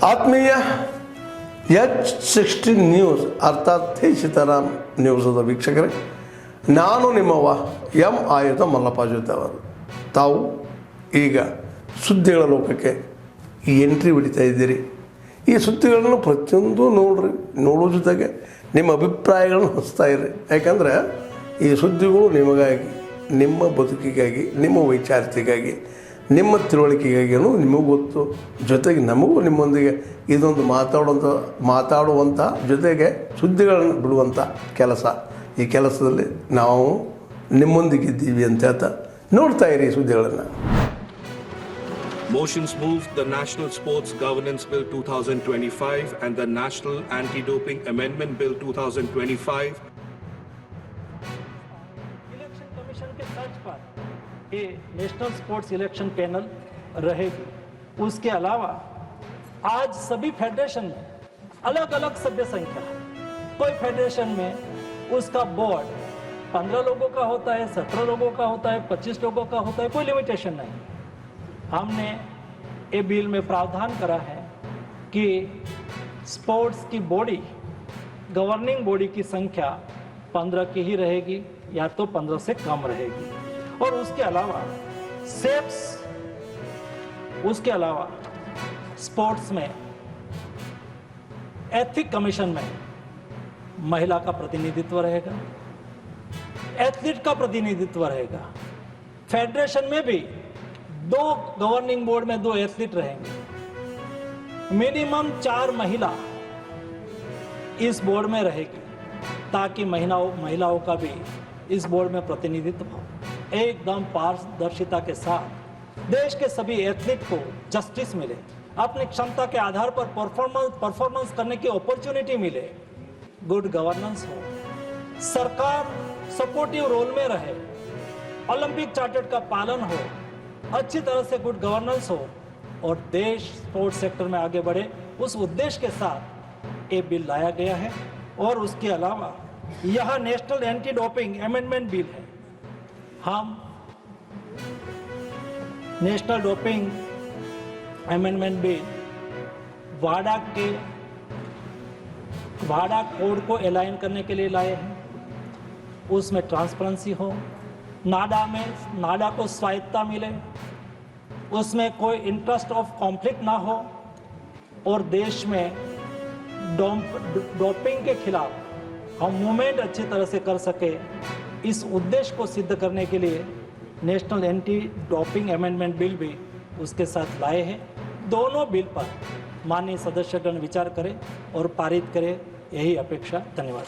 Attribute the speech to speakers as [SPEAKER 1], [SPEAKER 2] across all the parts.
[SPEAKER 1] ಆತ್ಮೀಯ H16 news ಅರ್ಥಾತ್ ಹೇ ಸೀತಾರಾಮ್ ನ್ಯೂಸದ ವೀಕ್ಷಕರೇ, ನಾನು ನಿಮ್ಮವ ಎಂ ಆಯುಧ ಮಲ್ಲಪ್ಪ ಜೊತೆ ಅವರು. ತಾವು ಈಗ ಸುದ್ದಿಗಳ ಲೋಕಕ್ಕೆ ಎಂಟ್ರಿ ಹೊಡಿತಾ ಇದ್ದೀರಿ. ಈ ಸುದ್ದಿಗಳನ್ನು ಪ್ರತಿಯೊಂದು ನೋಡೋ ಜೊತೆಗೆ ನಿಮ್ಮ ಅಭಿಪ್ರಾಯಗಳನ್ನು ಹಂಚ್ತಾ ಇರ್ರಿ. ಯಾಕಂದರೆ ಈ ಸುದ್ದಿಗಳು ನಿಮಗಾಗಿ, ನಿಮ್ಮ ಬದುಕಿಗಾಗಿ, ನಿಮ್ಮ ವೈಚಾರಿಕೆಗಾಗಿ, ನಿಮ್ಮ ತಿಳುವಳಿಕೆಗಾಗಿಯೂ ನಿಮಗೂ ಗೊತ್ತು, ಜೊತೆಗೆ ನಮಗೂ ನಿಮ್ಮೊಂದಿಗೆ ಇದೊಂದು ಮಾತಾಡುವಂಥ ಜೊತೆಗೆ ಸುದ್ದಿಗಳನ್ನು ಬಿಡುವಂಥ ಕೆಲಸ. ಈ ಕೆಲಸದಲ್ಲಿ ನಾವು ನಿಮ್ಮೊಂದಿಗಿದ್ದೀವಿ ಅಂತ ಹೇಳ್ತಾ ನೋಡ್ತಾ ಇರಿ ಸುದ್ದಿಗಳನ್ನು.
[SPEAKER 2] Motions moved the National Sports Governance Bill 2025 and the National Anti-Doping Amendment Bill 2025.
[SPEAKER 3] Election commission के तर्ज पर ये नेशनल स्पोर्ट्स इलेक्शन पैनल रहेगी. उसके अलावा आज सभी फेडरेशन में अलग अलग सभ्य संख्या, कोई फेडरेशन में उसका बोर्ड 15 लोगों का होता है, 17 लोगों का होता है, 25 लोगों का होता है, कोई लिमिटेशन नहीं. हमने ये बिल में प्रावधान करा है कि स्पोर्ट्स की बॉडी, गवर्निंग बॉडी की संख्या 15 की ही रहेगी या तो 15 से कम रहेगी. और उसके अलावा सेप्स, उसके अलावा स्पोर्ट्स में एथिक कमीशन में महिला का प्रतिनिधित्व रहेगा, एथलीट का प्रतिनिधित्व रहेगा. फेडरेशन में भी 2 गवर्निंग बोर्ड में 2 एथलीट रहेंगे. मिनिमम 4 महिला इस बोर्ड में रहेगी ताकि महिलाओं का भी इस बोर्ड में प्रतिनिधित्व हो. एकदम पारदर्शिता के साथ देश के सभी एथलीट को जस्टिस मिले, अपनी क्षमता के आधार पर परफॉर्मेंस करने की अपॉर्चुनिटी मिले, गुड गवर्नेंस हो, सरकार सपोर्टिव रोल में रहे, ओलंपिक चार्टर का पालन हो, अच्छी तरह से गुड गवर्नेंस हो और देश स्पोर्ट्स सेक्टर में आगे बढ़े. उस उद्देश्य के साथ ये बिल लाया गया है. और उसके अलावा यह national anti doping amendment bill है. हम नेशनल डोपिंग अमेंडमेंट बिल वाडा कोड को अलाइन करने के लिए लाए हैं. उसमें ट्रांसपेरेंसी हो, नाडा को स्वायत्ता मिले, उसमें कोई इंटरेस्ट ऑफ कॉन्फ्लिक्ट ना हो और देश में डोपिंग के खिलाफ हम मूवमेंट अच्छी तरह से कर सके. इस उद्देश्य को सिद्ध करने के लिए national anti doping amendment bill भी उसके साथ लाए हैं. दोनों बिल पर माननीय सदस्यगण विचार करें और पारित करें, यही अपेक्षा. धन्यवाद.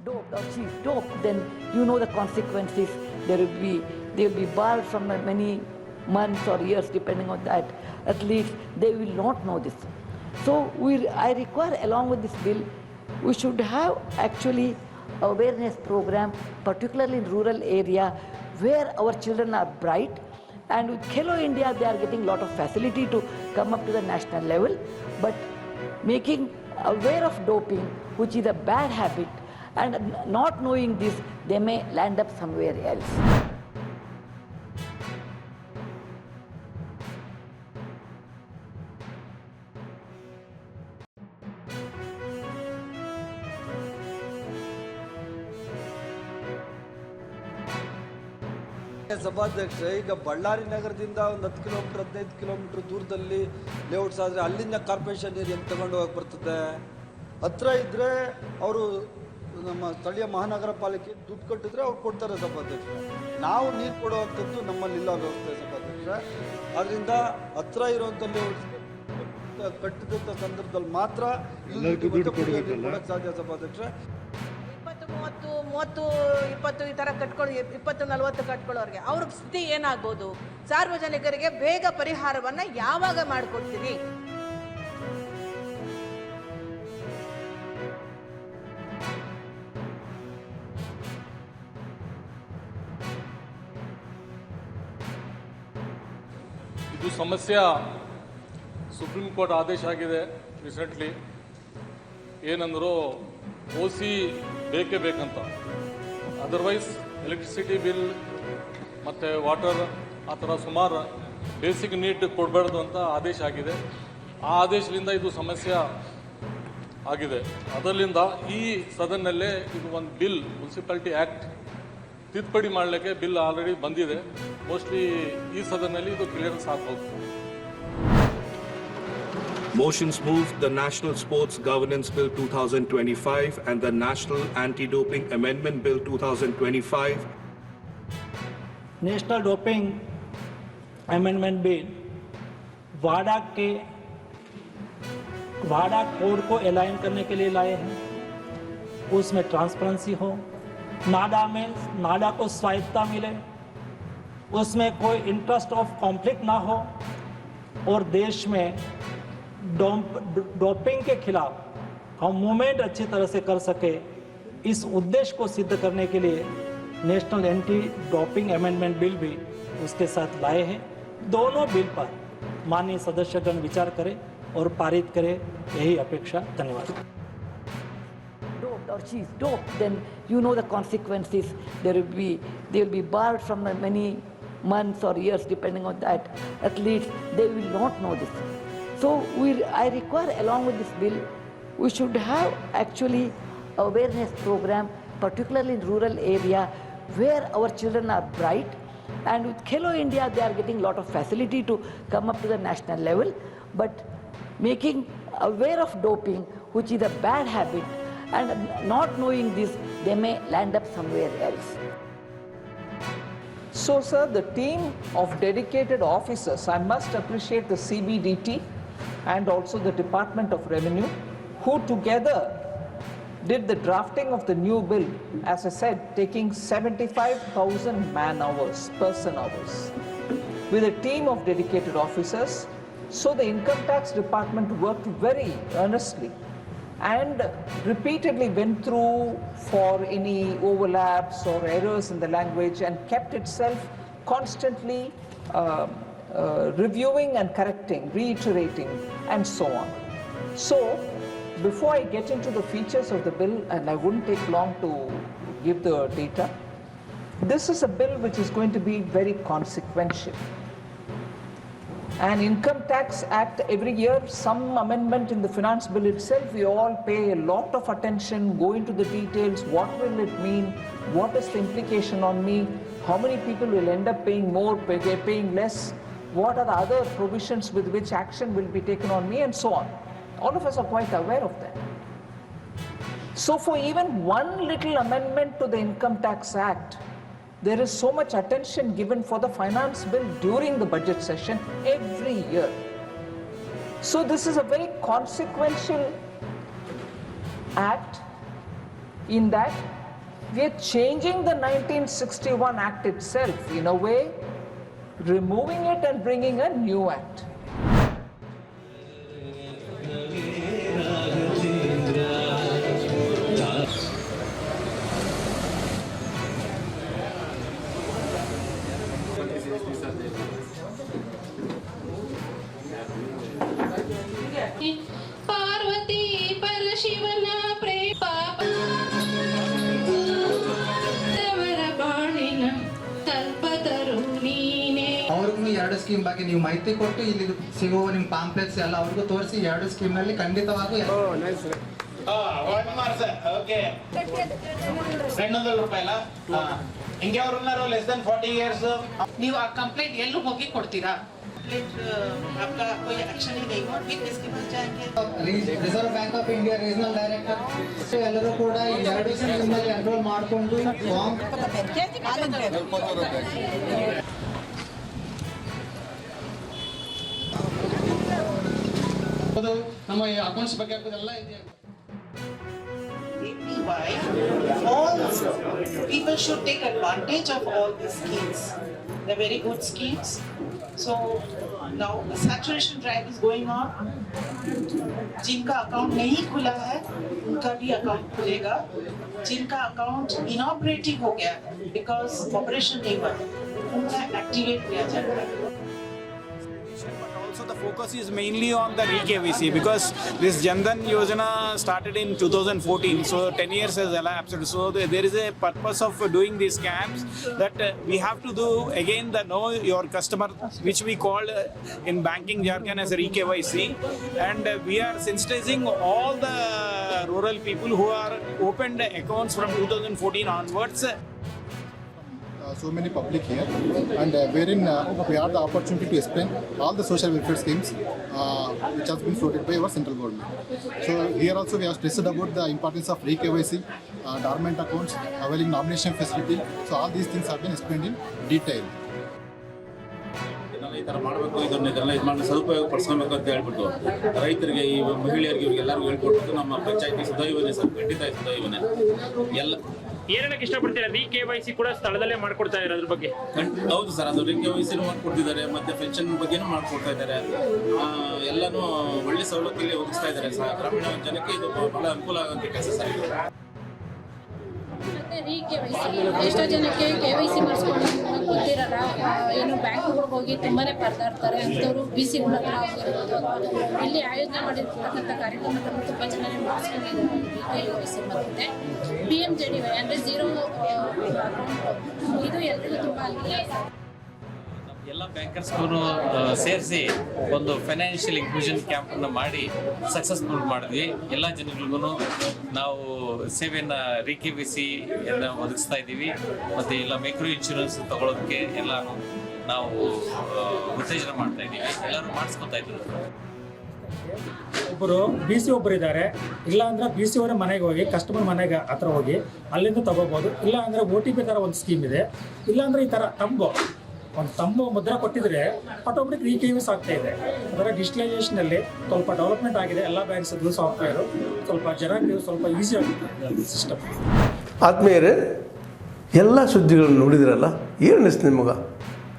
[SPEAKER 4] Doped or she's doped, then you know the consequences. They will be barred from many months or years depending on that. At least they will not know this. So I require, along with this bill, we should have actually awareness program, particularly in rural area where our children are bright. And with Khelo India, they are getting a lot of facility to come up to the national level. But making aware of doping, which is a bad habit, and not knowing this, they may land up somewhere else.
[SPEAKER 5] ಸಭಾಧ್ಯಕ್ಷ, ಈಗ ಬಳ್ಳಾರಿ ನಗರದಿಂದ ಒಂದು 10 kilometre 15 kilometre ದೂರದಲ್ಲಿ layouts ಆದರೆ ಅಲ್ಲಿಂದ corporation ನೀರು ಹೆಂಗೆ ತಗೊಂಡು ಹೋಗಿ ಬರ್ತದೆ? ಹತ್ರ ಇದ್ದರೆ ಅವರು ನಮ್ಮ ಸ್ಥಳೀಯ ಮಹಾನಗರ ಪಾಲಿಕೆ ದುಡ್ಡು ಕಟ್ಟಿದ್ರೆ ಅವ್ರು ಕೊಡ್ತಾರೆ ಸಭಾಧ್ಯಕ್ಷ. ನಾವು ನೀರು ಕೊಡುವಂಥದ್ದು ನಮ್ಮಲ್ಲಿಲ್ಲ ವ್ಯವಸ್ಥೆ ಸಭಾಧ್ಯಕ್ಷ. ಆದ್ದರಿಂದ ಹತ್ರ ಇರುವಂಥ ಲೇಔಟ್ಸ್ ಕಟ್ಟಿದಂಥ ಸಂದರ್ಭದಲ್ಲಿ ಮಾತ್ರ ಕೊಡೋಕ್ಕೆ ಸಾಧ್ಯ ಸಭಾಧ್ಯಕ್ಷ.
[SPEAKER 6] 30 20 ಈ ಥರ 20-40 ಕಟ್ಕೊಳ್ಳೋರಿಗೆ ಅವ್ರ ಸ್ಥಿತಿ ಏನಾಗ್ಬೋದು? ಸಾರ್ವಜನಿಕರಿಗೆ ಬೇಗ ಪರಿಹಾರವನ್ನು ಯಾವಾಗ ಮಾಡಿಕೊಡ್ತೀರಿ?
[SPEAKER 7] ಇದು ಸಮಸ್ಯೆ ಸುಪ್ರೀಂ ಕೋರ್ಟ್ ಆದೇಶ ಆಗಿದೆ ರೀಸೆಂಟ್ಲಿ. ಏನಂದ್ರು OC ಬೇಕೇ ಬೇಕಂತ, ಅದರ್ವೈಸ್ ಎಲೆಕ್ಟ್ರಿಸಿಟಿ ಬಿಲ್ ಮತ್ತು ವಾಟರ್ ಆ ಥರ ಸುಮಾರು ಬೇಸಿಕ್ ನೀಡ್ ಕೊಡಬಾರ್ದು ಅಂತ ಆದೇಶ ಆಗಿದೆ. ಆ ಆದೇಶದಿಂದ ಇದು ಸಮಸ್ಯೆ ಆಗಿದೆ. ಅದರಿಂದ ಈ ಸದನಲ್ಲೇ ಇದು ಒಂದು ಬಿಲ್, ಮುನ್ಸಿಪಾಲಿಟಿ ಆ್ಯಕ್ಟ್ ತಿದ್ದುಪಡಿ ಮಾಡಲಿಕ್ಕೆ ಬಿಲ್ ಆಲ್ರೆಡಿ ಬಂದಿದೆ. ಮೋಸ್ಟ್ಲಿ ಈ ಸದನದಲ್ಲಿ ಇದು ಕ್ಲಿಯರೆನ್ಸ್ ಆಗ್ಬೋದು.
[SPEAKER 2] Motions moved the National Sports Governance Bill 2025 and the National Anti-Doping Amendment Bill 2025.
[SPEAKER 3] National doping amendment bill वाडा कोड को अलाइन करने के लिए लाए हैं. उसमें ट्रांसपेरेंसी हो, नाडा को स्वायत्तता मिले, उसमें कोई इंटरेस्ट ऑफ कॉन्फ्लिक्ट ना हो और देश में डोपिंग के खिलाफ हम मूवमेंट अच्छी तरह से कर सके. इस उद्देश्य को सिद्ध करने के लिए national anti doping amendment bill भी उसके साथ लाए हैं. दोनों बिल पर माननीय सदस्यगण विचार करें और पारित करें, यही अपेक्षा. धन्यवाद.
[SPEAKER 4] Doped or she is doped, then you know the consequences. They will be barred from many months or years depending on that. Athletes, they will not know this. So I require, along with this bill, we should have actually awareness program, particularly in rural area where our children are bright, and with Khelo India they are getting a lot of facility to come up to the national level, but making aware of doping, which is a bad habit, and not knowing this, they may land up somewhere else.
[SPEAKER 8] So, sir, the team of dedicated officers, I must appreciate the CBDT and also the Department of Revenue, who together did the drafting of the new bill, as I said, taking 75,000 person hours, with a team of dedicated officers. So the Income Tax Department worked very earnestly and repeatedly went through for any overlaps or errors in the language and kept itself constantly reviewing and correcting, reiterating, and so on. So, before I get into the features of the bill, and I wouldn't take long to give the data, this is a bill which is going to be very consequential. An income tax act every year, some amendment in the finance bill itself, we all pay a lot of attention, go into the details, what will it mean, what is the implication on me, how many people will end up paying more, paying less, what are the other provisions with which action will be taken on me, and so on. All of us are quite aware of that. So for even one little amendment to the Income Tax Act, there is so much attention given for the finance bill during the budget session every year. So this is a very consequential act in that we are changing the 1961 Act itself in a way, removing it and bringing a new act.
[SPEAKER 9] Parvati ಪರಶಿವನ ಪ್ರೇಮ ಬಾಳಿನ ಕಲ್ಪತರು ನೀನೇ.
[SPEAKER 10] ಅವ್ರಿಗೂ 2 scheme ಬಗ್ಗೆ ನೀವು ಮಾಹಿತಿ ಕೊಟ್ಟು ಇಲ್ಲಿ ಸಿಗುವ ನಿಮ್ಮ ಪಾಂಪ್ಲೆಟ್ಸ್ ಎಲ್ಲ ಅವ್ರಿಗೂ ತೋರಿಸಿ 2 ಸ್ಕೀಮ್ ನಲ್ಲಿ ಖಂಡಿತವಾಗೂ
[SPEAKER 11] ₹200 ಹಿಂಗೆ ಅವ್ರು ಉన్నారు ಲೆಸ್ ದನ್ 40 ಇಯರ್ಸ್.
[SPEAKER 6] ನೀವು ಆ ಕಂಪ್ಲೇಂಟ್ ಎಲ್ಲೂ ಹೋಗಿ ಕೊಡ್ತೀರಾ? आपका कोई एक्शन ही नहीं हुआ, फिर किसके पास जाएंगे?
[SPEAKER 10] Reserve bank of India regional director ಎಲ್ಲರೂ ಕೂಡ ಈ 2 ಸ್ಕೀಮ್ ನಲ್ಲಿ ಎನ್ರೋಲ್ ಮಾಡಿಕೊಂಡು ಫಾರ್ಮ್ ನಮ್ಮ ಅಕೌಂಟ್ಸ್ ಬಗ್ಗೆ ಎಲ್ಲ ಇದೆ.
[SPEAKER 6] All people should take advantage of all these schemes. They're very good schemes. So now the saturation drive is going on. जिनका अकाउंट नहीं खुला है उनका भी अकाउंट खुलेगा. जिनका अकाउंट इनऑपरेटिव हो गया बिकॉज ऑपरेशन नहीं हुआ उनका एक्टिवेट किया जाएगा.
[SPEAKER 11] But also also the focus is mainly on the re-KYC because this Jan Dhan Yojana started in 2014, so 10 years has elapsed. So there is a purpose of doing these scams that we have to do again the know your customer, which we call in banking jargon as a re-KYC, and we are sensitizing all the rural people who are opened accounts from 2014 onwards.
[SPEAKER 12] So many public here, and wherein we have the opportunity to explain all the social welfare schemes which has been floated by our central government. So here also we have stressed about the importance of re-KYC, dormant accounts, availing nomination facility. So all these things have been explained in detail.
[SPEAKER 13] ಈ ಥರ ಮಾಡಬೇಕು, ಇದನ್ನೆಲ್ಲ ಇದು ಮಾಡಿ ಸದುಪಯೋಗ ಪಡಿಸ್ಕೊಬೇಕು ಅಂತ ಹೇಳ್ಬಿಟ್ಟು ರೈತರಿಗೆ, ಈ ಮಹಿಳೆಯರಿಗೆ, ಇವ್ರಿಗೆಲ್ಲರಿಗೂ ಹೇಳ್ಕೊಟ್ಟು ನಮ್ಮ ಪಂಚಾಯತಿ ಸುದೈವನೇ ಸರ್, ಖಂಡಿತ ಸುದೈವನೇ ಎಲ್ಲ
[SPEAKER 14] ಏನಕ್ಕೆ ಇಷ್ಟಪಡ್ತೀರಾ? re-KYC ಕೂಡ ಸ್ಥಳದಲ್ಲೇ ಮಾಡ್ಕೊಡ್ತಾ ಇದ್ದಾರೆ, ಅದ್ರ ಬಗ್ಗೆ?
[SPEAKER 13] ಹೌದು ಸರ್, ಅದು re-KYC ಮಾಡ್ಕೊಡ್ತಿದ್ದಾರೆ, ಮತ್ತೆ ಪೆನ್ಷನ್ ಬಗ್ಗೆನೂ ಮಾಡ್ಕೊಡ್ತಾ ಇದ್ದಾರೆ. ಎಲ್ಲನೂ ಒಳ್ಳೆ ಸವಲತ್ತಲ್ಲಿ ಒದಗಿಸ್ತಾ ಇದ್ದಾರೆ. ಗ್ರಾಮೀಣ ಜನಕ್ಕೆ ಇದು ಬಹಳ ಅನುಕೂಲ ಆಗುವಂಥ ಕೆಲಸ ಸರ್ ಇದು.
[SPEAKER 9] ಮತ್ತೆ re-KYC ಎಷ್ಟೋ ಜನಕ್ಕೆ KYC ಮಾಡಿಸ್ಕೊಂಡು ಗೊತ್ತಿರಲ್ಲ, ಏನು ಬ್ಯಾಂಕ್ಗಳಿಗೆ ಹೋಗಿ ತುಂಬಾನೇ ಪರದಾಡ್ತಾರೆ. ಅಂಥವ್ರು BCಗಳ ಹತ್ರ ಆಗಿರ್ಬೋದು ಅಥವಾ ಇಲ್ಲಿ ಆಯೋಜನೆ ಮಾಡಿರ್ತಕ್ಕಂಥ ಕಾರ್ಯಕ್ರಮದಲ್ಲಿ ತುಂಬ ಜನ ಮಾಡಿಸ್ಕೊಂಡಿದ್ದಾರೆ re-KYC. ಮತ್ತು PMJDY ಅಂದರೆ ಝೀರೋ ಅಕೌಂಟ್, ಇದು ಎಲ್ಲರಿಗೂ ತುಂಬ ಅನುಕೂಲ.
[SPEAKER 14] ಎಲ್ಲ ಬ್ಯಾಂಕರ್ಸ್ಗೂ ಸೇರಿಸಿ ಒಂದು ಫೈನಾನ್ಷಿಯಲ್ ಇನ್ಕ್ಲೂಷನ್ ಕ್ಯಾಂಪನ್ನು ಮಾಡಿ ಸಕ್ಸಸ್ಫುಲ್ ಮಾಡಿದ್ವಿ. ಎಲ್ಲ ಜನಗಳಿಗೂ ನಾವು ಸೇವೆಯನ್ನು re-KYC ಒದಗಿಸ್ತಾ ಇದ್ದೀವಿ. ಮತ್ತು ಎಲ್ಲ ಮೈಕ್ರೋ ಇನ್ಶೂರೆನ್ಸ್ ತಗೊಳ್ಳೋದಕ್ಕೆ ಎಲ್ಲ ನಾವು ಉತ್ತೇಜನ ಮಾಡ್ತಾ ಇದ್ದೀವಿ. ಎಲ್ಲರೂ ಮಾಡಿಸ್ಕೊತಾ ಇದ್ರು.
[SPEAKER 3] ಒಬ್ಬರು BC ಒಬ್ಬರು ಇದ್ದಾರೆ, ಇಲ್ಲ ಅಂದ್ರೆ BC ಅವರ ಮನೆಗೆ ಹೋಗಿ ಕಸ್ಟಮರ್ ಮನೆಗೆ ಹತ್ರ ಹೋಗಿ ಅಲ್ಲಿಂದ ತಗೋಬೋದು. ಇಲ್ಲ ಅಂದರೆ OTP ಥರ ಒಂದು ಸ್ಕೀಮ್ ಇದೆ. ಇಲ್ಲ ಅಂದರೆ ಈ ಥರ ಒಂದು ತಂಬು ಮುದ್ರೆ ಕೊಟ್ಟಿದ್ರೆ ಆಟೋಮೆಟಿಕ್ re-KYC ಆಗ್ತಾ ಇದೆ. ಅದರ ಡಿಜಿಟಲೈಸೇಷನಲ್ಲಿ ಸ್ವಲ್ಪ ಡೆವಲಪ್ಮೆಂಟ್ ಆಗಿದೆ. ಎಲ್ಲ ಬ್ಯಾಂಕ್ಸ್ದು ಸಾಫ್ಟ್ವೇರು ಸ್ವಲ್ಪ ಜನಕ್ಕೆ ಸ್ವಲ್ಪ ಈಸಿ ಆಗಿದೆ ಸಿಸ್ಟಮ್.
[SPEAKER 1] ಆದ್ಮೇಲೆ ಎಲ್ಲ ಸುದ್ದಿಗಳನ್ನು ನೋಡಿದ್ರಲ್ಲ, ಏನು ಅನಿಸ್ತು ನಿಮಗೆ?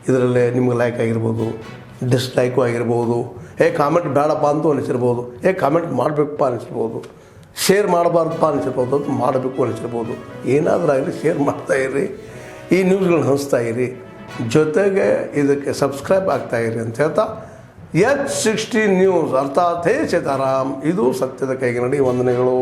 [SPEAKER 1] ಇದರಲ್ಲೇ ನಿಮ್ಗೆ ಲೈಕ್ ಆಗಿರ್ಬೋದು, ಡಿಸ್ಲೈಕು ಆಗಿರ್ಬೋದು, ಕಾಮೆಂಟ್ ಬೇಡಪ್ಪ ಅಂತೂ ಅನಿಸಿರ್ಬೋದು, ಕಾಮೆಂಟ್ ಮಾಡಬೇಕಪ್ಪ ಅನಿಸಿರ್ಬೋದು, ಶೇರ್ ಮಾಡಬಾರ್ದಪ್ಪ ಅನಿಸಿರ್ಬೋದು, ಅದು ಮಾಡಬೇಕು ಅನಿಸಿರ್ಬೋದು. ಏನಾದರೂ ಆಗಲಿ ಶೇರ್ ಮಾಡ್ತಾಯಿರಿ, ಈ ನ್ಯೂಸ್ಗಳನ್ನ ಹಂಚ್ತಾ ಇರಿ, ಜೊತೆಗೆ ಇದಕ್ಕೆ ಸಬ್ಸ್ಕ್ರೈಬ್ ಆಗ್ತಾಯಿರಿ ಅಂತ ಹೇಳ್ತಾ H16 ನ್ಯೂಸ್ ಅರ್ಥಾತ್ ಹೇ ಸೀತಾರಾಮ್, ಇದು ಸತ್ಯದ ಕೈಗೆ ನಡಿ. ವಂದನೆಗಳು.